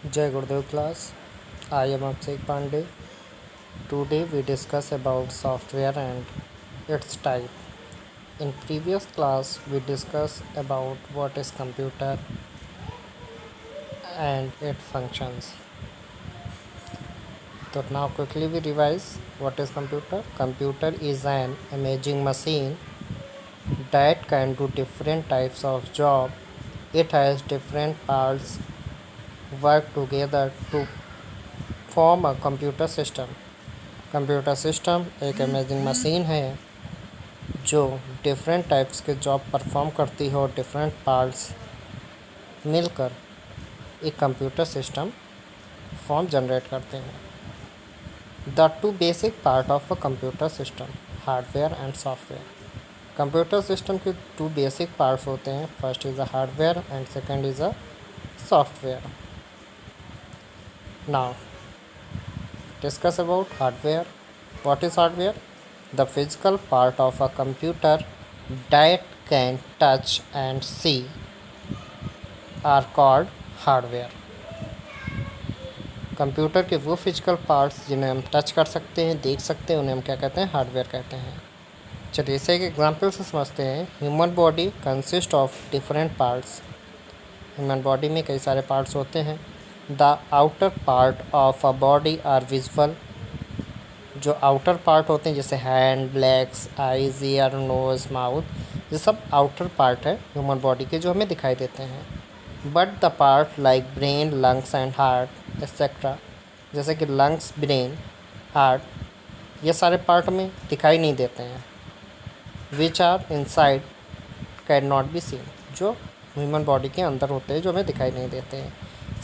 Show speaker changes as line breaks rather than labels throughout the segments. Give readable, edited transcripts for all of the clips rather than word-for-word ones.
Jai Gurudev class. I am Abhishek Pandey. Today we discuss about software and its type. In previous class we discussed about what is computer and its functions. So now quickly we revise what is computer. Computer is an imaging machine that can do different types of job. It has different parts work together to form a computer system. Computer system एक imaging machine है जो different types के job perform करती है और different parts मिलकर एक computer system form generate करते हैं। The two basic part of a computer system, hardware and software. Computer system के टू बेसिक पार्ट्स होते हैं, first is a hardware and second is a software. Now discuss about hardware. What is hardware? The physical part of a computer that can touch and see are called hardware. Computer के वो physical parts जिन्हें हम touch कर सकते हैं, देख सकते हैं, उन्हें हम क्या कहते हैं? हार्डवेयर कहते हैं। चलिए इसे एक एग्जांपल से समझते हैं। Human body consist of different parts. Human body में कई सारे पार्ट्स होते हैं। The outer part of a body are visual. जो आउटर पार्ट होते हैं जैसे hand, legs, eyes, ear, nose, mouth, ये सब आउटर पार्ट है ह्यूमन बॉडी के जो हमें दिखाई देते हैं। But the part like brain, lungs and heart etcetera, जैसे कि लंग्स, ब्रेन, हार्ट, ये सारे पार्ट हमें दिखाई नहीं देते हैं। Which are inside can not be seen, जो ह्यूमन बॉडी के अंदर होते हैं जो हमें दिखाई नहीं देते हैं।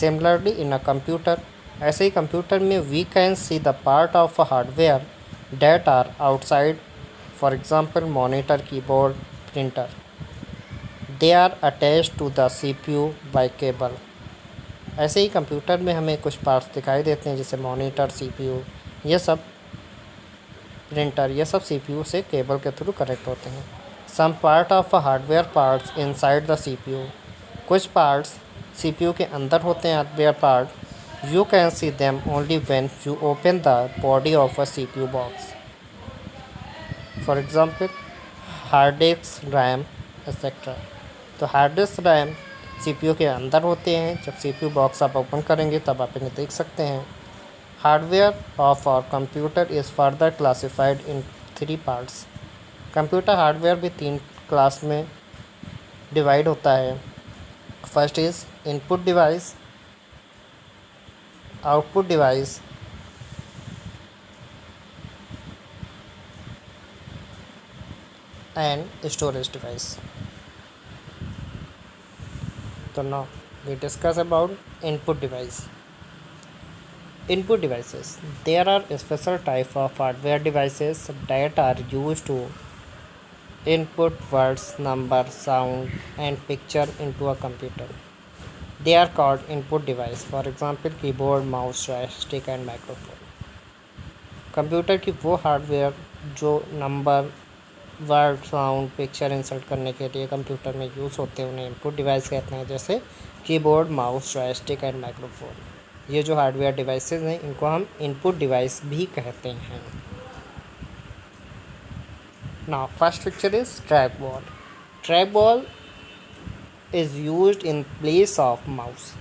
सिमिलरली इन अ कंप्यूटर, ऐसे ही कंप्यूटर में we can see the part of a hardware that are outside, for example monitor, keyboard, printer. They are attach to the CPU by cable. ऐसे ही कंप्यूटर में हमें कुछ पार्ट्स दिखाई देते हैं जैसे मॉनिटर, CPU, ये सब प्रिंटर, ये सब CPU से केबल के थ्रू कनेक्ट होते हैं। Some part of a hardware parts inside the CPU, कुछ पार्ट्स CPU के अंदर होते हैं hardware part. You can see them only when you open the body of a CPU box. For example, hard disk, RAM, etc. तो hard disk, RAM CPU के अंदर होते हैं। जब CPU बॉक्स आप ओपन करेंगे तब आप इन्हें देख सकते हैं। Hardware of our computer is further classified in 3 parts. Computer hardware भी 3 क्लास में डिवाइड होता है। First is input device, output device and storage device. So now we discuss about input device. Input devices. There are a special type of hardware devices that are used to input words, number, sound and picture into a computer. They are called input device. For example, keyboard, mouse, joystick and microphone. Computer की वो hardware जो number, word, sound, picture insert करने के लिए computer में use होते हैं उन्हें इनपुट डिवाइस कहते हैं, जैसे keyboard, mouse, joystick and microphone. ये जो हार्डवेयर डिवाइसेस हैं इनको हम इनपुट डिवाइस भी कहते हैं। Now first picture is track ball. Track ball is used in place of mouse.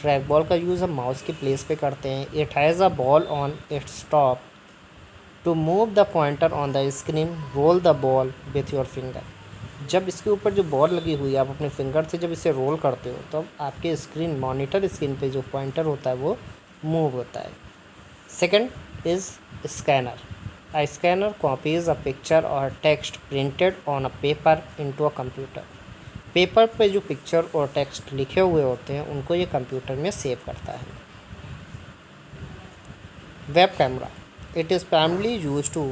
Track ball का यूज़ हम माउस के प्लेस पे करते हैं। It has a ball on its top. To move the pointer on the screen, roll the ball with your finger. जब इसके ऊपर जो बॉल लगी हुई है आप अपने फिंगर से जब इसे रोल करते हो तो आपके स्क्रीन, मॉनिटर स्क्रीन पे जो पॉइंटर होता है वो मूव होता है। Second is scanner. A scanner copies a picture और text printed on a paper into a computer. Paper पे जो पिक्चर और टेक्स्ट लिखे हुए होते हैं उनको ये कंप्यूटर में सेव करता है। Web camera. It is primarily used to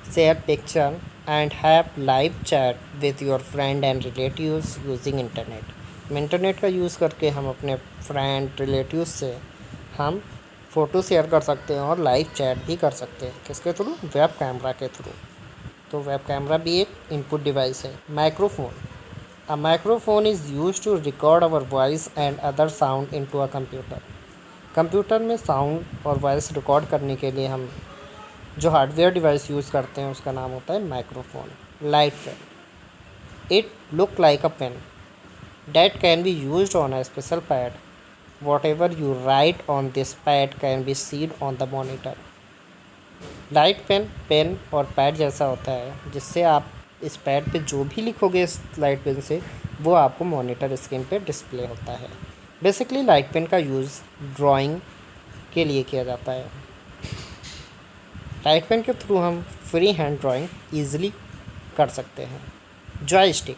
share picture and have live chat with your friend and relatives using internet. हम इंटरनेट का यूज़ करके हम अपने फ्रेंड, रिलेटिव्स से हम फ़ोटो शेयर कर सकते हैं और लाइव चैट भी कर सकते हैं। किसके थ्रू? वेब कैमरा के थ्रू। तो वेब कैमरा भी एक इनपुट डिवाइस है। Microphone. A microphone is used to record our voice and other sound into a computer. Computer में साउंड और वॉइस रिकॉर्ड करने के लिए हम जो हार्डवेयर डिवाइस यूज़ करते हैं उसका नाम होता है microphone. Light pen, it look like a pen that can be used on a special pad. Whatever you write on this pad can be seen on the monitor. Light pen pen और pad जैसा होता है जिससे आप इस pad पे जो भी लिखोगे इस लाइट पेन से वो आपको मॉनिटर स्क्रीन पे डिस्प्ले होता है। बेसिकली लाइट पेन का यूज़ ड्राइंग के लिए किया जाता है। लाइट पेन के थ्रू हम फ्री हैंड ड्राइंग ईजिली कर सकते हैं। Joystick,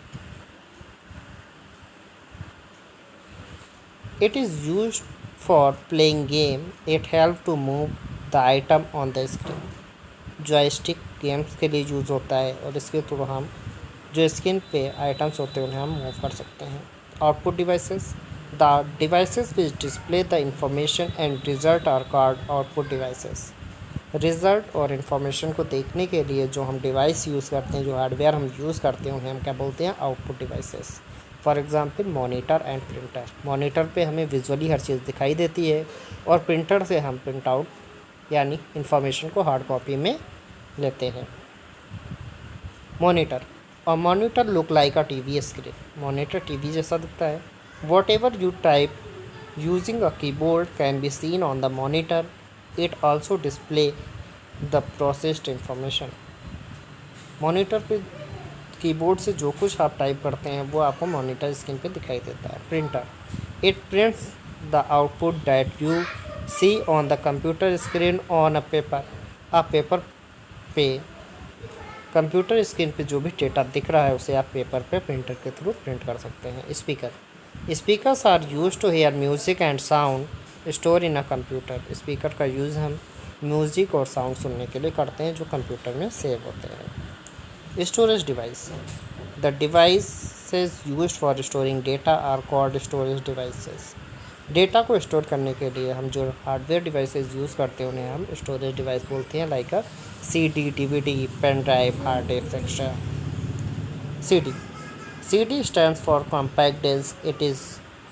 it is used for playing game. It helps to move the item on the screen. Joystick games के लिए यूज़ होता है और इसके थ्रू हम जो स्क्रीन पे आइटम्स होते हैं उन्हें हम मूव कर सकते हैं। Output devices, the devices which display the information and result are called output devices. Result और इन्फॉर्मेशन को देखने के लिए जो हम डिवाइस यूज़ करते हैं, जो हार्डवेयर हम यूज़ करते हैं उन्हें हम क्या बोलते हैं? Output devices. For example monitor and printer. Monitor पे हमें विजुअली हर चीज़ दिखाई देती है और प्रिंटर से हम प्रिंट आउट यानी इन्फॉर्मेशन को हार्ड कॉपी में लेते हैं। मॉनिटर, और monitor look like a TV screen. Monitor TV जैसा दिखता है। What ever you type using a keyboard can be seen on the monitor. It also display the processed information. Monitor पे keyboard से जो कुछ आप टाइप करते हैं वो आपको मॉनिटर स्क्रीन पे दिखाई देता है। Printer, it prints the output that you see on the computer screen on a paper. आप पेपर पे कंप्यूटर स्क्रीन पे जो भी डेटा दिख रहा है उसे आप पेपर पे प्रिंटर के थ्रू प्रिंट कर सकते हैं। Speaker, speakers are use to hear music and sound store in a computer. Speaker का यूज़ हम म्यूज़िक और साउंड सुनने के लिए करते हैं जो कंप्यूटर में सेव होते हैं। Storage device, the devices used for storing data are called storage devices. Data को स्टोर करने के लिए हम जो हार्डवेयर डिवाइसेस यूज़ करते हैं उन्हें हम स्टोरेज डिवाइस बोलते हैं, like CD, DVD, pen drive, hard disk extra. CD, CD stands for compact disc. It is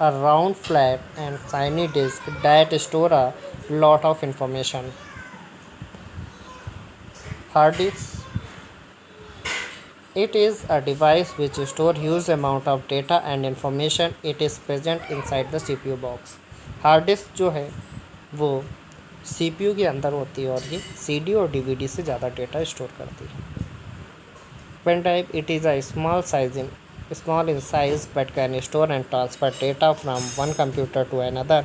a round, flat, and shiny disc that store a lot of information. Hard disk, it is a device which stores huge amount of data and information. It is present inside the CPU box. Hard disk जो है वो CPU के अंदर होती है और ये CD और DVD से ज़्यादा डेटा स्टोर करती है। Pen drive, it is a small in size but can store and transfer data from one computer to another.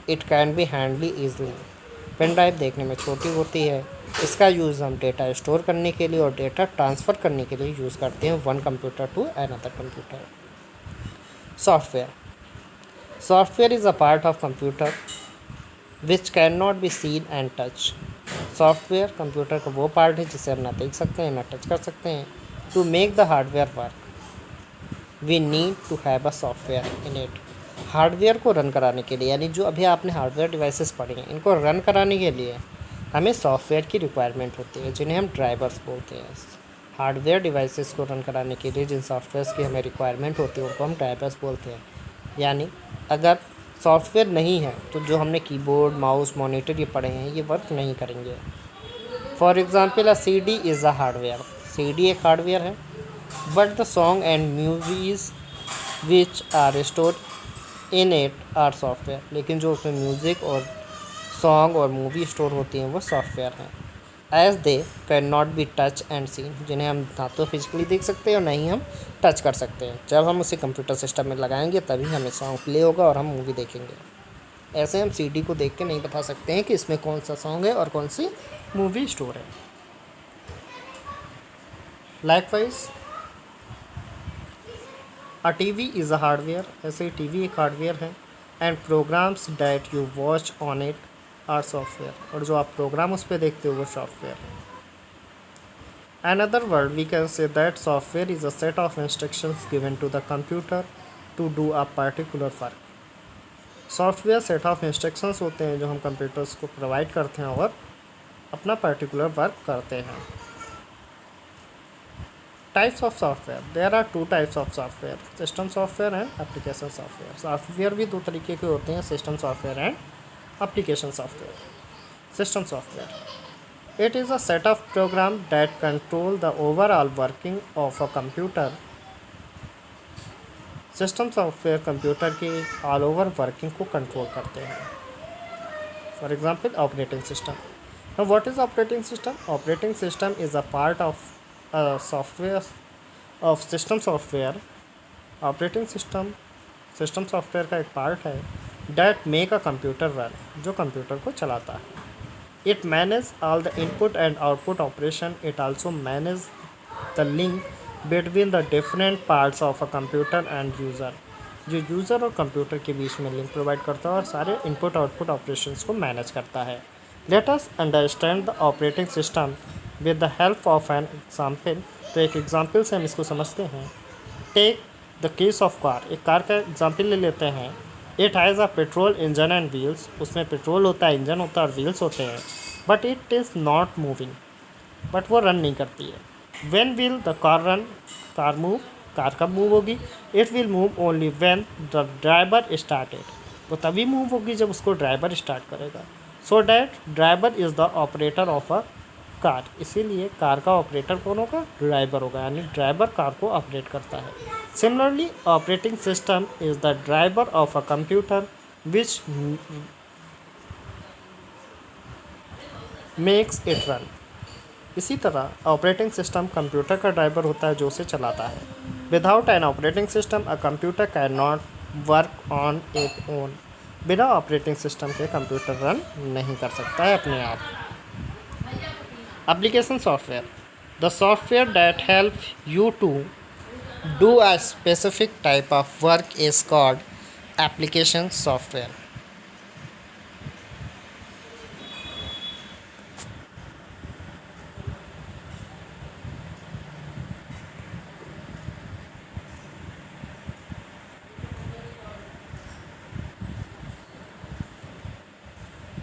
It can be handled easily. Pen drive देखने में छोटी होती है। इसका यूज़ हम डेटा स्टोर करने के लिए और डेटा ट्रांसफ़र करने के लिए यूज़ करते हैं one computer to another computer. Software, software is a part of computer which can not be seen and touch. Software computer का वो पार्ट है जिसे हम ना देख सकते हैं ना टच कर सकते हैं। To make the hardware work we need to have a software in it. Hardware को रन कराने के लिए, यानी जो अभी आपने हार्डवेयर डिवाइसेस पढ़ी हैं इनको रन कराने के लिए हमें सॉफ्टवेयर की रिक्वायरमेंट होती है जिन्हें हम ड्राइवर्स बोलते हैं। हार्डवेयर डिवाइसेस को रन कराने के लिए जिन सॉफ्टवेयर्स की हमें रिक्वायरमेंट होती है उनको हम ड्राइवर्स बोलते हैं। यानी अगर सॉफ्टवेयर नहीं है तो जो हमने कीबोर्ड, माउस, मॉनिटर ये पढ़े हैं ये वर्क नहीं करेंगे। For example CD is a hardware. CD एक हार्डवेयर है, but the song and movies which are store in it are software. लेकिन जो उसमें म्यूज़िक और सॉन्ग और मूवी स्टोर होती हैं वो सॉफ्टवेयर हैं। As they can not be touch and seen, जिन्हें हम ना तो फिजिकली देख सकते हैं और ना ही हम टच कर सकते हैं। जब हम उसे कंप्यूटर सिस्टम में लगाएंगे तभी हमें सॉन्ग प्ले होगा और हम मूवी देखेंगे। ऐसे हम CD को देख के नहीं बता सकते हैं कि इसमें कौन सा सॉन्ग है और कौन सी मूवी स्टोर है। Likewise a TV is a hardware, ऐसे TV एक हार्डवेयर है। And programs that you watch on it are software, और जो आप प्रोग्राम उस पर देखते हो वो सॉफ्टवेयर है। Another word we can say that software is a set of instructions given to the computer to do a particular work. Software set of instructions होते हैं जो हम कंप्यूटर्स को प्रोवाइड करते हैं और अपना पर्टिकुलर वर्क करते हैं। Types of software, there are 2 types of software, system software and application software. Software भी 2 तरीके के होते हैं, system software and Application software. System software. It is a set of programs that control the overall working of a computer. System software computer की all over working को control करते हैं. For example operating system. Now what is operating system? Operating system is a part of software of system software. Operating system software का एक part है that make a computer run, जो computer को चलाता है. It manage all the input and output operation. It also manage the link between the different parts of a computer and user, जो user और computer के बीच में लिंक प्रोवाइड करता है और सारे इनपुट आउटपुट ऑपरेशंस को मैनेज करता है. Let us understand the operating system with the help of an example. तो एक एग्जाम्पल से हम इसको समझते हैं. Take the case of car. एक कार का एग्जाम्पल ले लेते हैं. It has a petrol engine and wheels. उसमें पेट्रोल होता है, इंजन होता है और व्हील्स होते हैं. But it is not moving, but वो रन नहीं करती है. When will the car run? Car move, car कब मूव होगी? It will move only when the driver started. वो तभी मूव होगी जब उसको ड्राइवर स्टार्ट करेगा. So that driver is the operator of a car. इसीलिए कार का ऑपरेटर कौन होगा? ड्राइवर होगा, यानी ड्राइवर कार को ऑपरेट करता है. Similarly operating system is the driver of a computer which makes it run. इसी तरह ऑपरेटिंग सिस्टम कंप्यूटर का ड्राइवर होता है जो उसे चलाता है. Without an operating system a computer can not work on it own. बिना ऑपरेटिंग सिस्टम के कंप्यूटर रन नहीं कर सकता है अपने आप. Application software. The software that help you to do a specific type of work is called application software.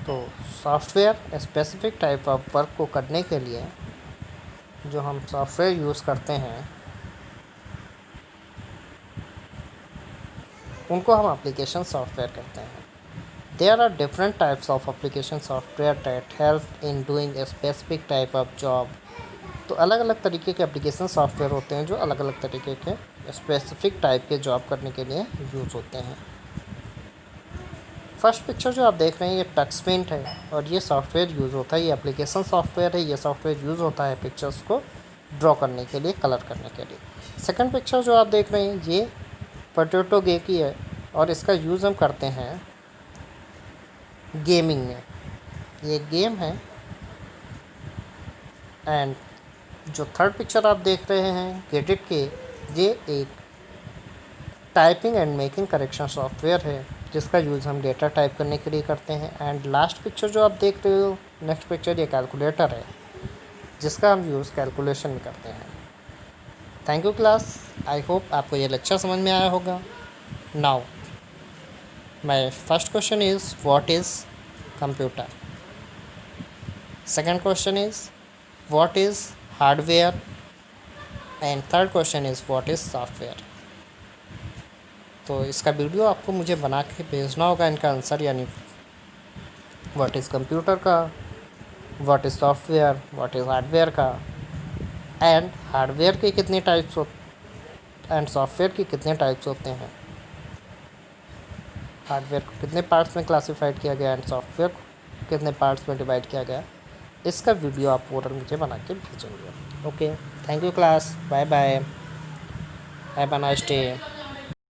तो software specific type of work को करने के लिए जो हम सॉफ्टवेयर यूज़ करते हैं उनको हम एप्लीकेशन सॉफ्टवेयर कहते हैं. There are different types of application software that help in doing a specific type of job. तो अलग अलग तरीके के एप्लीकेशन सॉफ्टवेयर होते हैं जो अलग अलग तरीके के स्पेसिफिक टाइप के जॉब करने के लिए यूज़ होते हैं. फर्स्ट पिक्चर जो आप देख रहे हैं ये टच पेंट है और ये सॉफ्टवेयर यूज़ होता है, ये एप्लीकेशन सॉफ्टवेयर है. ये सॉफ्टवेयर यूज़ होता है पिक्चर्स को ड्रॉ करने के लिए, कलर करने के लिए. सेकंड पिक्चर जो आप देख रहे हैं ये पोटैटो गे की है और इसका यूज़ हम करते हैं गेमिंग में. ये गेम है. एंड जो थर्ड पिक्चर आप देख रहे हैं गेडिट के, ये एक typing and making correction software है जिसका यूज़ हम डेटा टाइप करने के लिए करते हैं. एंड लास्ट पिक्चर जो आप देख रहे हो नेक्स्ट पिक्चर, ये कैलकुलेटर है जिसका हम यूज़ कैलकुलेशन में करते हैं. Thank you class. I hope आपको ये लेक्चर समझ में आया होगा. Now my first question is what is computer. Second question is what is hardware. And third question is what is software. तो इसका वीडियो आपको मुझे बना के भेजना होगा इनका आंसर, यानी व्हाट इज़ कंप्यूटर का, what is software, what is hardware का, एंड हार्डवेयर के कितने टाइप्स एंड सॉफ्टवेयर के कितने टाइप्स होते हैं. हार्डवेयर को कितने पार्ट्स में क्लासिफाइड किया गया एंड सॉफ्टवेयर को कितने पार्ट्स में डिवाइड किया गया. इसका वीडियो आप पूरा मुझे बना के भेजेंगे. Okay, thank you class. Bye bye. Have a nice day.